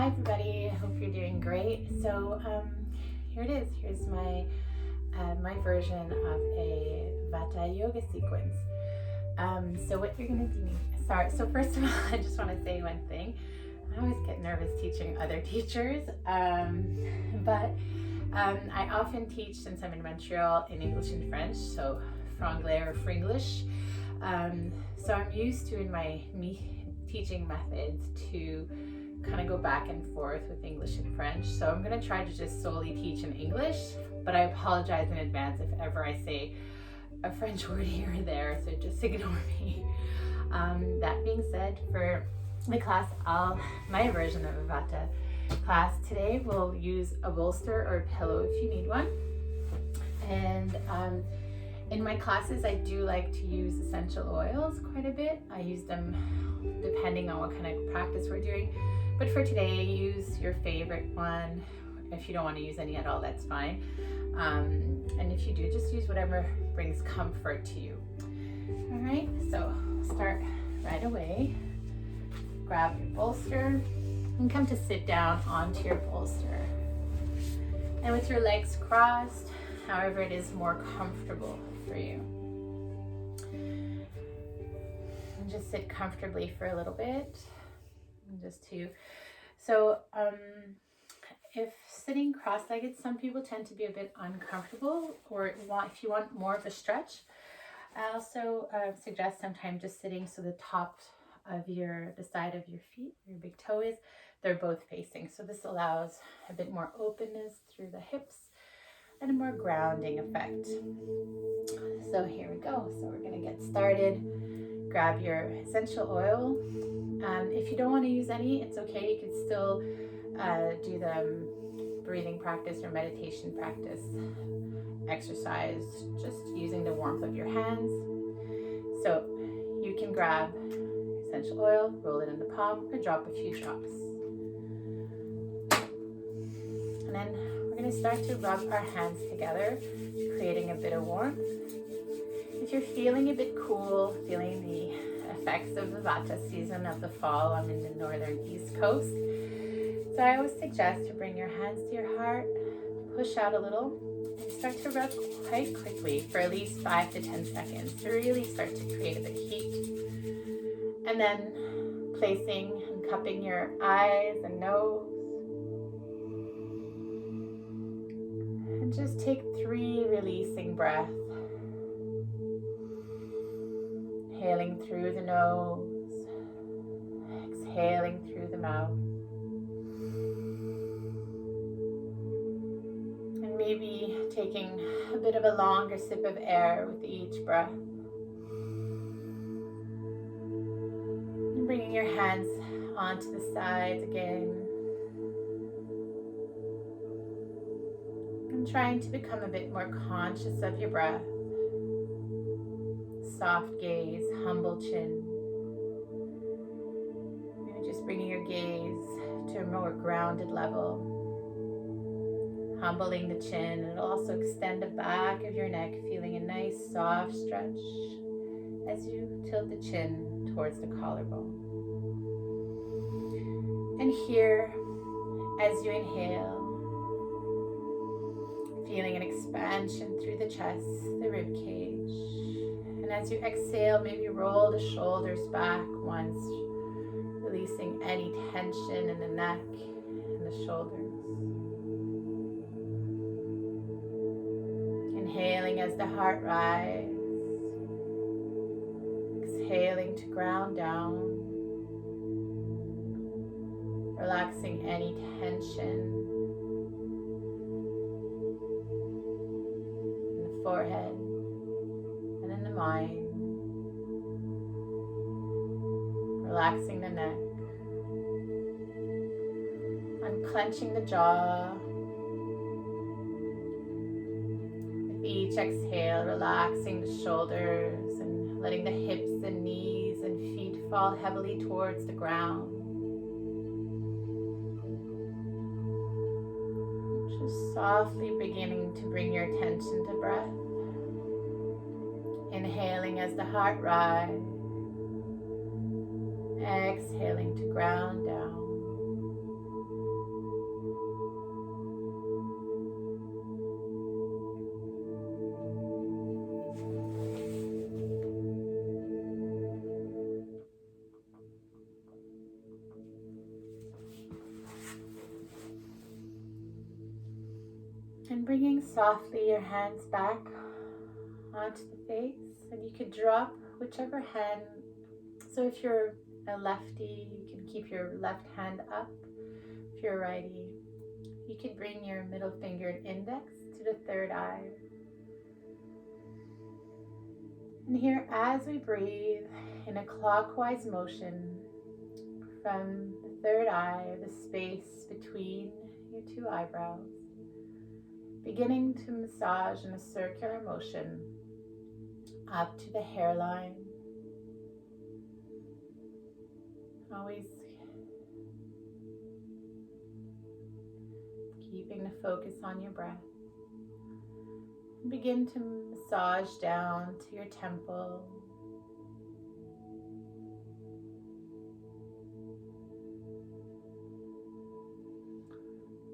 Hi everybody, I hope you're doing great. So here it is. Here's my version of a VATA yoga sequence. So what you're gonna do, so first of all, I just wanna say one thing. I always get nervous teaching other teachers, but I often teach, since I'm in Montreal, in English and French, so franglais or fringlish. So I'm used to, in my teaching methods, to kind of go back and forth with English and French. So I'm going to try to just solely teach in English, but I apologize in advance if ever I say a French word here or there, so just ignore me. That being said, for the class, my version of a VATA class today, we'll use a bolster or a pillow if you need one. And in my classes, I do like to use essential oils quite a bit. I use them depending on what kind of practice we're doing. But for today, use your favorite one. If you don't want to use any at all, that's fine. And if you do, just use whatever brings comfort to you. All right, so start right away. Grab your bolster and come to sit down onto your bolster. And with your legs crossed, however it is more comfortable for you. And just sit comfortably for a little bit. If sitting cross-legged, some people tend to be a bit uncomfortable, or if you want more of a stretch, I also suggest sometimes just sitting so the top of the side of your feet, your big toe is, they're both facing. So this allows a bit more openness through the hips and a more grounding effect. So here we go. So we're gonna get started. Grab your essential oil. If you don't want to use any, it's okay. You can still do the breathing practice or meditation practice exercise, just using the warmth of your hands. So you can grab essential oil, roll it in the palm, or drop a few drops. And then we're going to start to rub our hands together, creating a bit of warmth. If you're feeling a bit cool, feeling the effects of the VATA season of the fall, I'm in the northern East Coast. So I always suggest to bring your hands to your heart, push out a little, and start to rub quite quickly for at least 5 to 10 seconds to really start to create a bit of heat. And then placing and cupping your eyes and nose. And just take 3 releasing breaths. Inhaling through the nose, exhaling through the mouth. And maybe taking a bit of a longer sip of air with each breath. And bringing your hands onto the sides again. And trying to become a bit more conscious of your breath. Soft gaze, humble chin. Maybe just bringing your gaze to a more grounded level. Humbling the chin, and it'll also extend the back of your neck, feeling a nice soft stretch as you tilt the chin towards the collarbone. And here, as you inhale, feeling an expansion through the chest, the rib cage. And as you exhale, maybe roll the shoulders back once, releasing any tension in the neck and the shoulders. Inhaling as the heart rises. Exhaling to ground down. Relaxing any tension in the forehead. Mind, relaxing the neck, unclenching the jaw. With each exhale, relaxing the shoulders and letting the hips and knees and feet fall heavily towards the ground. Just softly beginning to bring your attention to breath. Inhaling as the heart rises, exhaling to ground down. bringing softly your hands back onto the face, and you could drop whichever hand. So if you're a lefty, you can keep your left hand up. If you're a righty, you could bring your middle finger and index to the third eye. And here, as we breathe in a clockwise motion from the third eye, the space between your two eyebrows, beginning to massage in a circular motion up to the hairline. Always keeping the focus on your breath. Begin to massage down to your temple.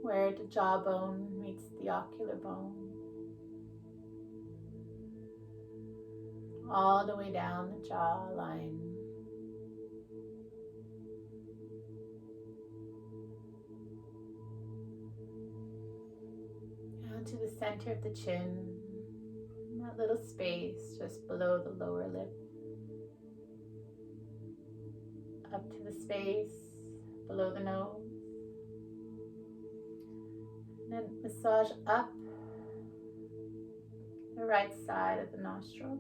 Where the jawbone meets the ocular bone. All the way down the jawline. Down to the center of the chin. That little space just below the lower lip. Up to the space below the nose. And then massage up the right side of the nostril.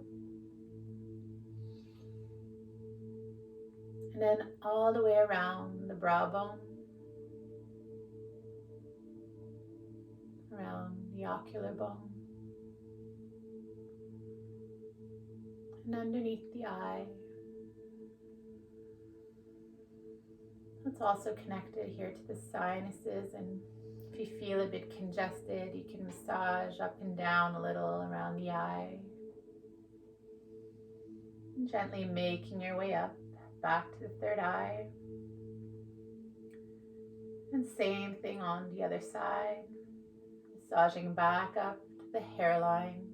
And then all the way around the brow bone. Around the ocular bone. And underneath the eye. It's also connected here to the sinuses, and if you feel a bit congested, you can massage up and down a little around the eye. And gently making your way up, back to the third eye. And same thing on the other side. Massaging back up to the hairline.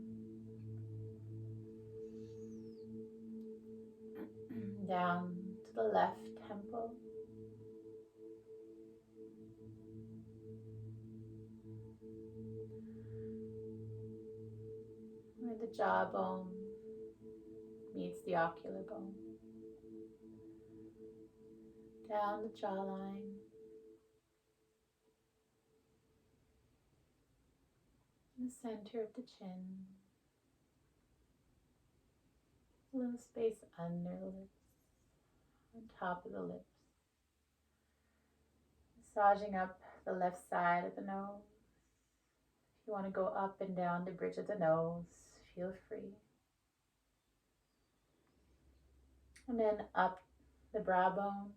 Down to the left temple. Where the jawbone meets the ocular bone. Down the jawline. The center of the chin. A little space under the lips. On top of the lips. Massaging up the left side of the nose. If you want to go up and down the bridge of the nose, feel free. And then up the brow bone.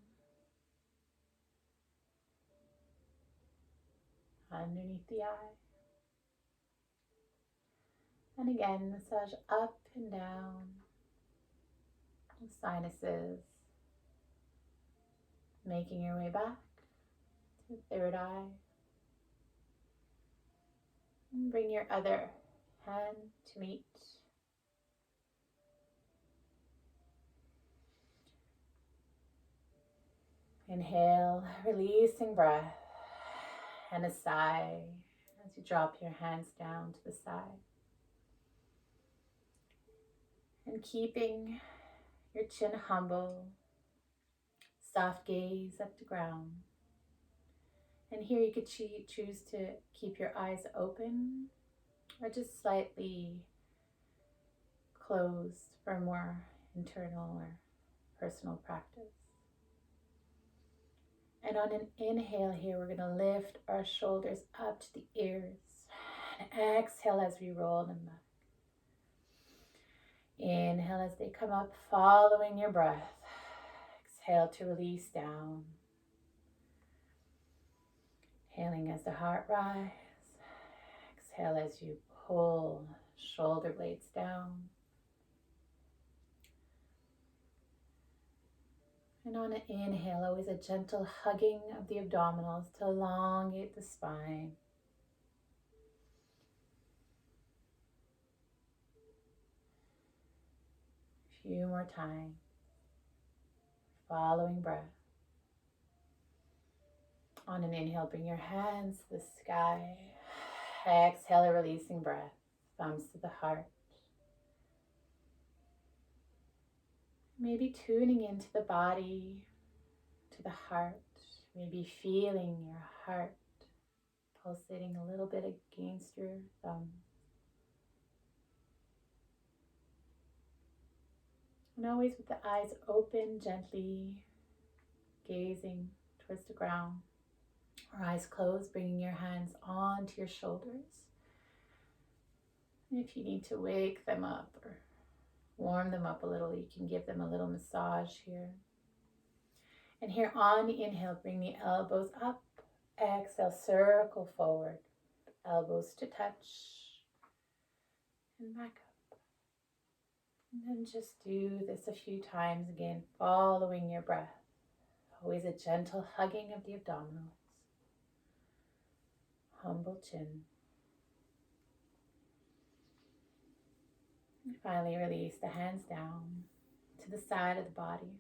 Underneath the eye. And again, massage up and down the sinuses. Making your way back to the third eye. And bring your other hand to meet. Inhale, releasing breath, and a sigh as you drop your hands down to the side. And keeping your chin humble, soft gaze at the ground. And here you could choose to keep your eyes open or just slightly closed for more internal or personal practice. And on an inhale here, we're going to lift our shoulders up to the ears. And exhale as we roll them back. Inhale as they come up, following your breath. Exhale to release down. Inhaling as the heart rises. Exhale as you pull shoulder blades down. And on an inhale, always a gentle hugging of the abdominals to elongate the spine. A few more times. Following breath. On an inhale, bring your hands to the sky. Exhale, a releasing breath. Thumbs to the heart. Maybe tuning into the body, to the heart. Maybe feeling your heart pulsating a little bit against your thumb. And always with the eyes open, gently gazing towards the ground. Or eyes closed, bringing your hands onto your shoulders. And if you need to wake them up or warm them up a little, you can give them a little massage here. And here on the inhale, bring the elbows up. Exhale, circle forward. Elbows to touch. And back up. And then just do this a few times again, following your breath. Always a gentle hugging of the abdominals. Humble chin. And finally release the hands down to the side of the body.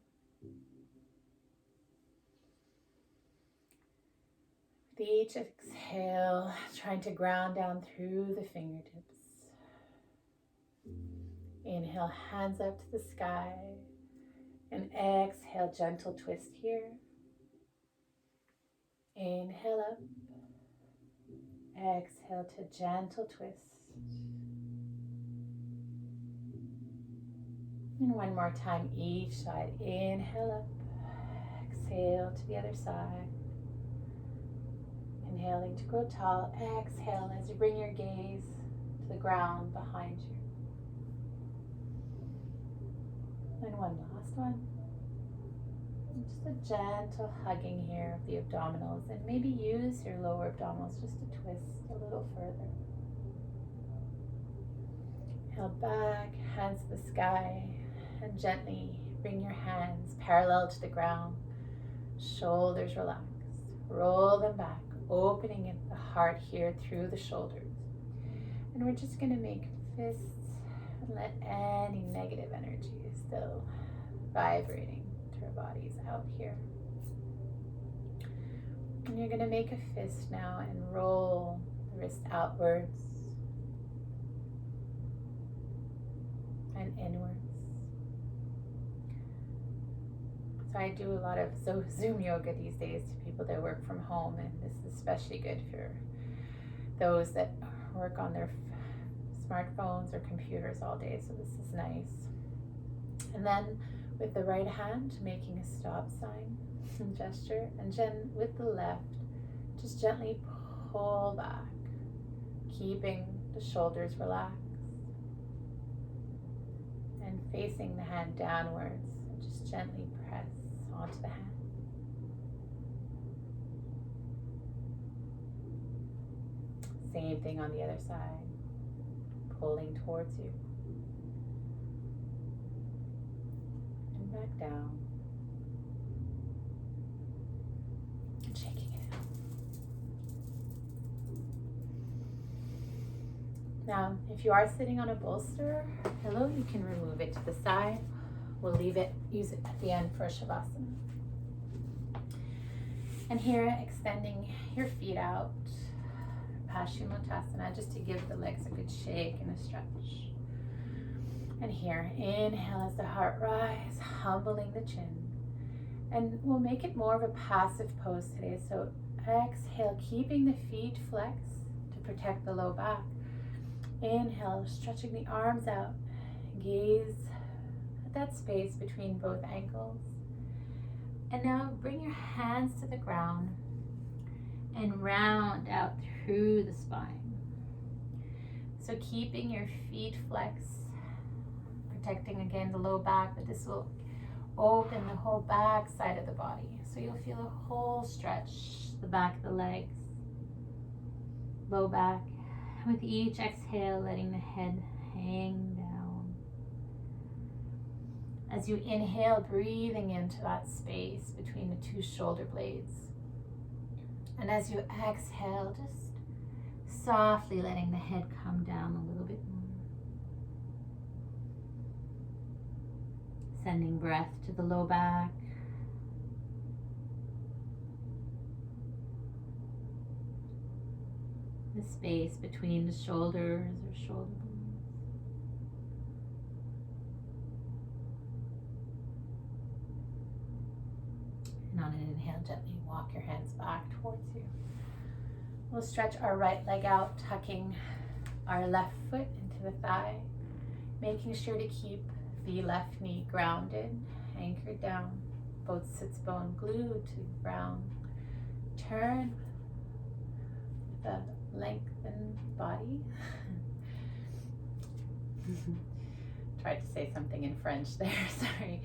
With each exhale, trying to ground down through the fingertips. Inhale, hands up to the sky. And exhale, gentle twist here. Inhale up. Exhale to gentle twist. And one more time each side. Inhale up. Exhale to the other side. Inhaling to grow tall. Exhale as you bring your gaze to the ground behind you. And one last one. Just a gentle hugging here of the abdominals, and maybe use your lower abdominals just to twist a little further. Inhale back, hands to the sky, and gently bring your hands parallel to the ground. Shoulders relaxed. Roll them back, opening at the heart here through the shoulders. And we're just going to make fists and let any negative energy still vibrating through our bodies out here. And you're going to make a fist now and roll the wrist outwards and inwards. So I do a lot of Zoom yoga these days to people that work from home, and this is especially good for those that work on their smartphones or computers all day, so this is nice. And then with the right hand, making a stop sign gesture, and then with the left, just gently pull back, keeping the shoulders relaxed, and facing the hand downwards, and just gently press onto the hand. Same thing on the other side, pulling towards you. And back down. And shaking it out. Now, if you are sitting on a bolster pillow, you can remove it to the side. We'll use it at the end for Shavasana. And here, extending your feet out, Paschimottanasana, just to give the legs a good shake and a stretch. And here, inhale as the heart rises, humbling the chin. And we'll make it more of a passive pose today. So exhale, keeping the feet flexed to protect the low back. Inhale, stretching the arms out. Gaze at that space between both ankles. And now bring your hands to the ground and round out through the spine. So keeping your feet flexed, protecting again the low back, but this will open the whole back side of the body. So you'll feel a whole stretch, the back of the legs, low back. With each exhale, letting the head hang down. As you inhale, breathing into that space between the two shoulder blades. And as you exhale, just softly letting the head come down a little bit more. Sending breath to the low back. the space between the shoulders or shoulder blades. And on an inhale, gently walk your hands back towards you. We'll stretch our right leg out, tucking our left foot into the thigh, making sure to keep the left knee grounded, anchored down, both sits bone glued to the ground. Turn with a lengthened body. Tried to say something in French there, sorry.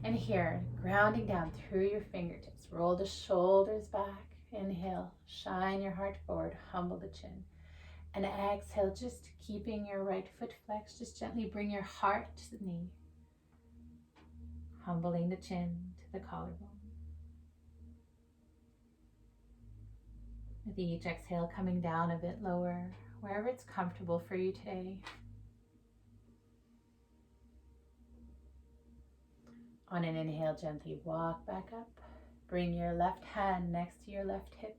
And here, grounding down through your fingertips. Roll the shoulders back. Inhale, shine your heart forward, humble the chin. And exhale, just keeping your right foot flexed, just gently bring your heart to the knee. Humbling the chin to the collarbone. With each exhale, coming down a bit lower, wherever it's comfortable for you today. On an inhale, gently walk back up. Bring your left hand next to your left hip.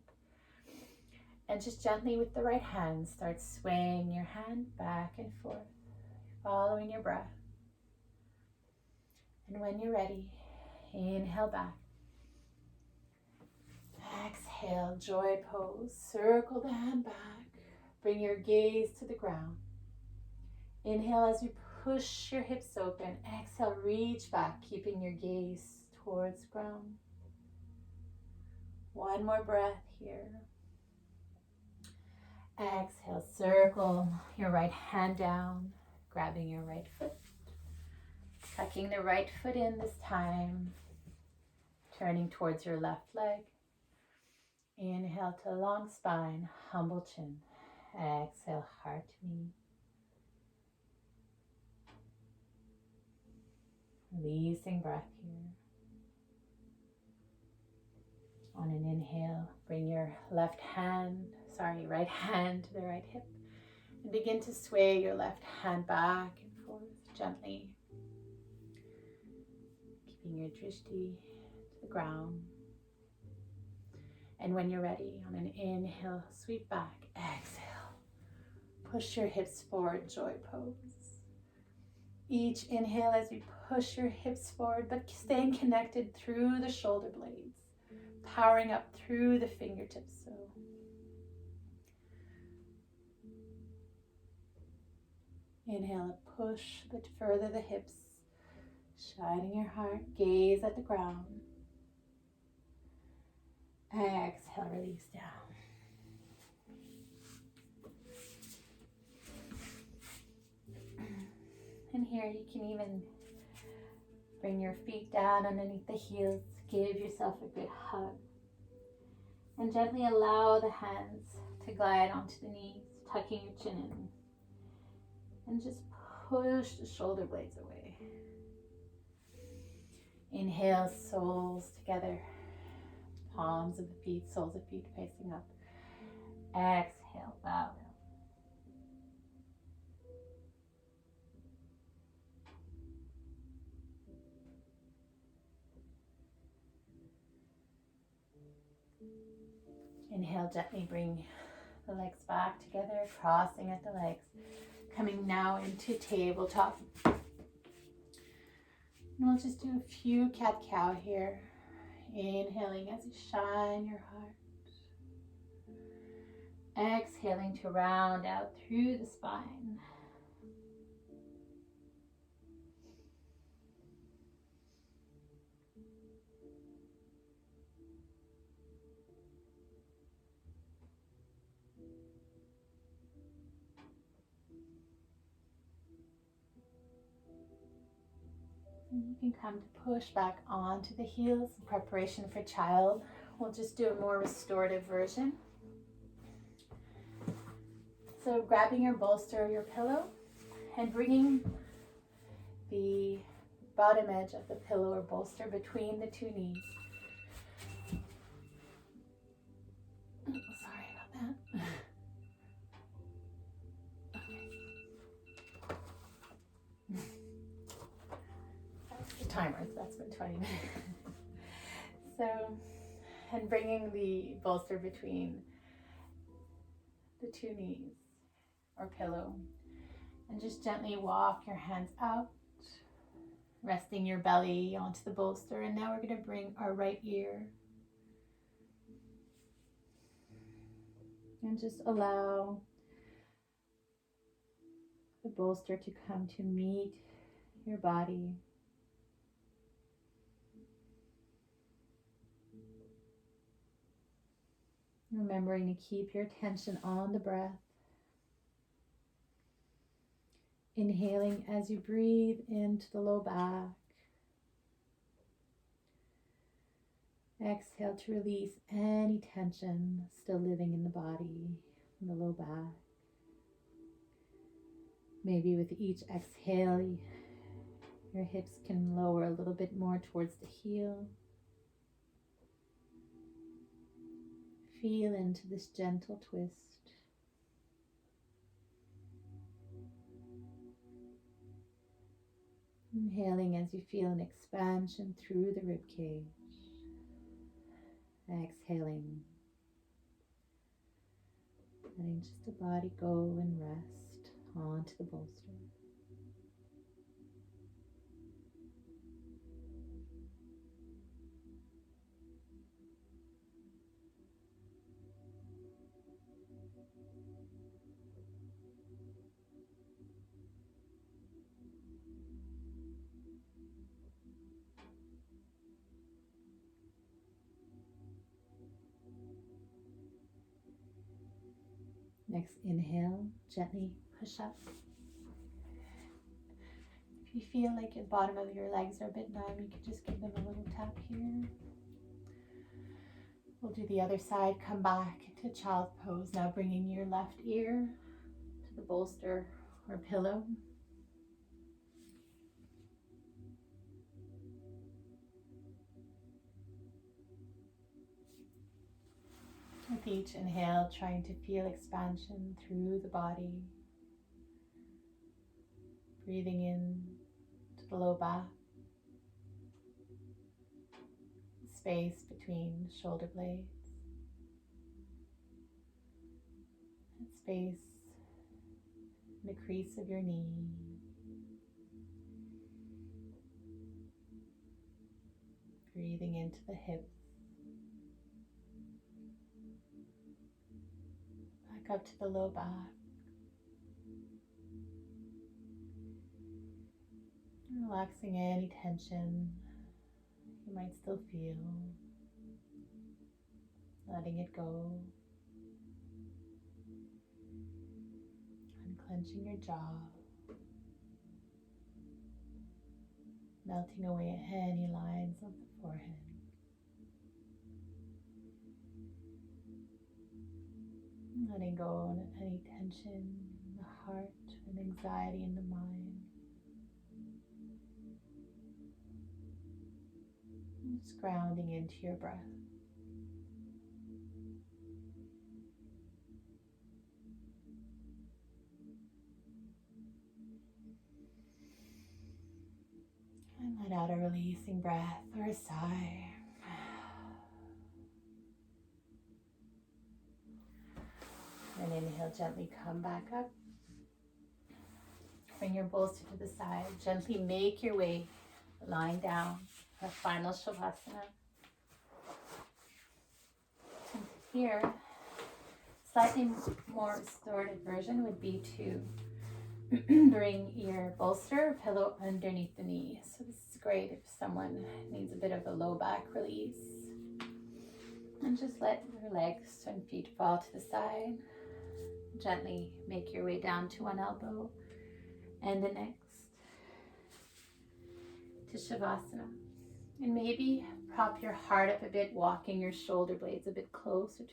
And just gently with the right hand, start swaying your hand back and forth, following your breath. And when you're ready, inhale back. Exhale, joy pose. Circle the hand back. Bring your gaze to the ground. Inhale as you push your hips open. Exhale, reach back, keeping your gaze towards ground. One more breath here. Exhale, circle your right hand down, grabbing your right foot. Tucking the right foot in this time. Turning towards your left leg. Inhale to long spine, humble chin. Exhale, heart to knee. Releasing breath here. On an inhale, bring your right hand to the right hip. And begin to sway your left hand back and forth gently. Keeping your drishti to the ground. And when you're ready, on an inhale, sweep back, exhale. Push your hips forward, joy pose. Each inhale as you push your hips forward, but staying connected through the shoulder blades, powering up through the fingertips. So inhale, push, but further the hips, shining your heart, gaze at the ground. Exhale, release down. And here you can even bring your feet down underneath the heels. Give yourself a good hug. And gently allow the hands to glide onto the knees, tucking your chin in. And just push the shoulder blades away. Inhale, soles together. Palms of the feet, soles of feet facing up. Exhale, bow down. Inhale, gently bring the legs back together, crossing at the legs. Coming now into tabletop. And we'll just do a few cat-cow here. Inhaling as you shine your heart. Exhaling to round out through the spine. And you can come to push back onto the heels in preparation for child. We'll just do a more restorative version. So grabbing your bolster or your pillow and bringing the bottom edge of the pillow or bolster between the two knees. Oh, sorry about that. Timer, so that's been 20 minutes. So, and bringing the bolster between the two knees or pillow. And just gently walk your hands out, resting your belly onto the bolster. And now we're going to bring our right ear and just allow the bolster to come to meet your body. Remembering to keep your attention on the breath. Inhaling as you breathe into the low back. Exhale to release any tension still living in the body, in the low back. Maybe with each exhale, your hips can lower a little bit more towards the heel. Feel into this gentle twist. Inhaling as you feel an expansion through the rib cage. Exhaling. Letting just the body go and rest onto the bolster. Next inhale, gently push up. If you feel like the bottom of your legs are a bit numb, you can just give them a little tap here. We'll do the other side. Come back into child's pose. Now bringing your left ear to the bolster or pillow. With each inhale, trying to feel expansion through the body. Breathing in to the low back. Space between shoulder blades. And space in the crease of your knee. Breathing into the hips. Back up to the low back. Relaxing any tension you might still feel. Letting it go. Unclenching your jaw. Melting away any lines of the forehead. Letting go of any tension in the heart and anxiety in the mind. Just grounding into your breath. And let out a releasing breath or a sigh. And inhale, gently come back up. Bring your bolster to the side. Gently make your way lying down for final Shavasana. And here, slightly more restorative version would be to bring your bolster or pillow underneath the knee. So this is great if someone needs a bit of a low back release. And just let your legs and feet fall to the side. Gently make your way down to one elbow and the next to Shavasana. And maybe prop your heart up a bit, walking your shoulder blades a bit closer to